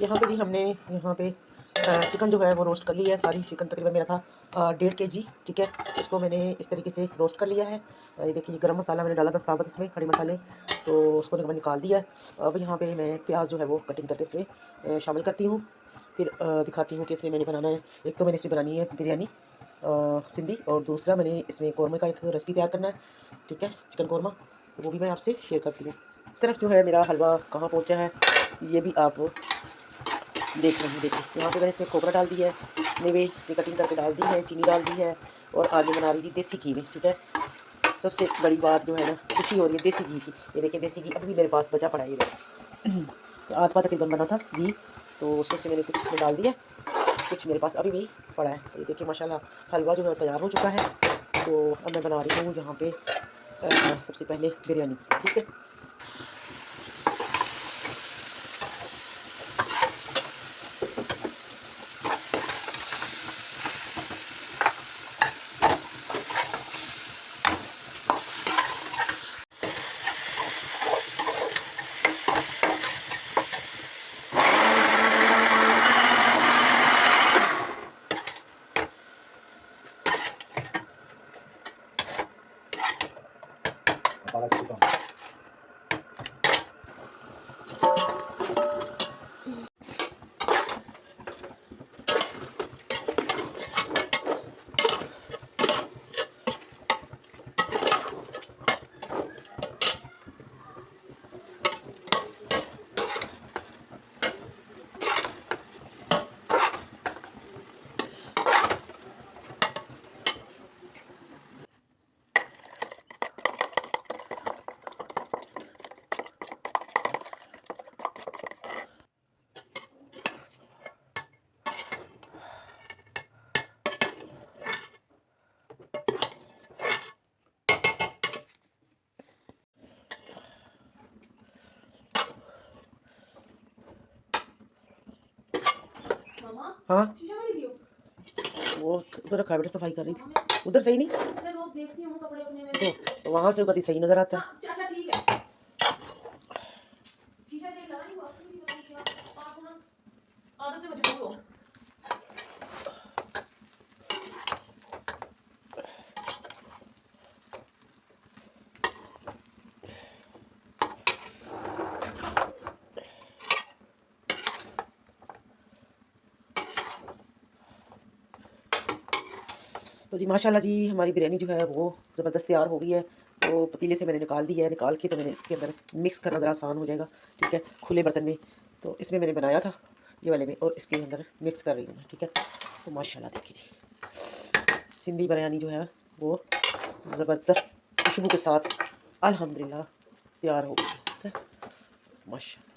यहाँ पे जी हमने यहाँ पे चिकन जो है वो रोस्ट कर लिया है। सारी चिकन तकरीबन मेरा था 1.5 kg। ठीक है, इसको मैंने इस तरीके से रोस्ट कर लिया है। ये देखिए गरम मसाला मैंने डाला था साबुत इसमें, खड़े मसाले, तो उसको मैंने निकाल दिया है। अब यहाँ पे मैं प्याज जो है वो कटिंग करके इसमें शामिल करती हूँ। फिर दिखाती हूँ कि इसमें मैंने बनाना है। एक तो मैंने इसमें बनानी है बिरयानी सिंधी, और दूसरा मैंने इसमें कौरमा का एक रेसिपी तैयार करना है। ठीक है, चिकन कौरमा, तो वो भी मैं आपसे शेयर करती हूँ। तरफ जो है मेरा हलवा कहाँ पहुँचा है ये भी आप देख रहे हैं। देखिए यहाँ पे मैंने इसमें खोपरा डाल दिया है, मेवे इसमें कटिंग करके डाल दी है, चीनी डाल दी है, और आगे बना रही थी देसी घी में। ठीक है, सबसे बड़ी बात जो है ना, खुशी हो रही है देसी घी की। ये देखिए देसी घी अभी भी मेरे पास बचा पड़ा है। ये देखिए आधा तकरीबन बना था घी, तो उसमें से मैंने कुछ इसमें डाल दिया, कुछ मेरे पास अभी भी पड़ा है। ये देखिए माशाल्लाह हलवा जो है तैयार हो चुका है। तो अब मैं बना रही हूँ यहाँ पे सबसे पहले बिरयानी। ठीक है, हाँ वो उधर रखा है बेटा, सफाई कर रही थी उधर। सही नहीं, मैं रोज देखती हूँ कपड़े अपने में, तो वहाँ से कभी सही नजर आता है। अच्छा ठीक है, शीशा देख लगा नहीं, वो आपको नहीं पता क्या आप ना आदत से मजबूर हो। तो जी माशाल्लाह जी हमारी बिरयानी जो है वो ज़बरदस्त तैयार हो गई है। तो पतीले से मैंने निकाल दी है, निकाल के तो मैंने इसके अंदर मिक्स करना ज़रा आसान हो जाएगा। ठीक है, खुले बर्तन में, तो इसमें मैंने बनाया था ये वाले में, और इसके अंदर मिक्स कर रही हूँ मैं। ठीक है, तो माशाल्लाह देखिए जी सिंधी बिरयानी जो है वो ज़बरदस्त खुशबू के साथ अल्हम्दुलिल्लाह तैयार हो गई है। ठीक है, माशा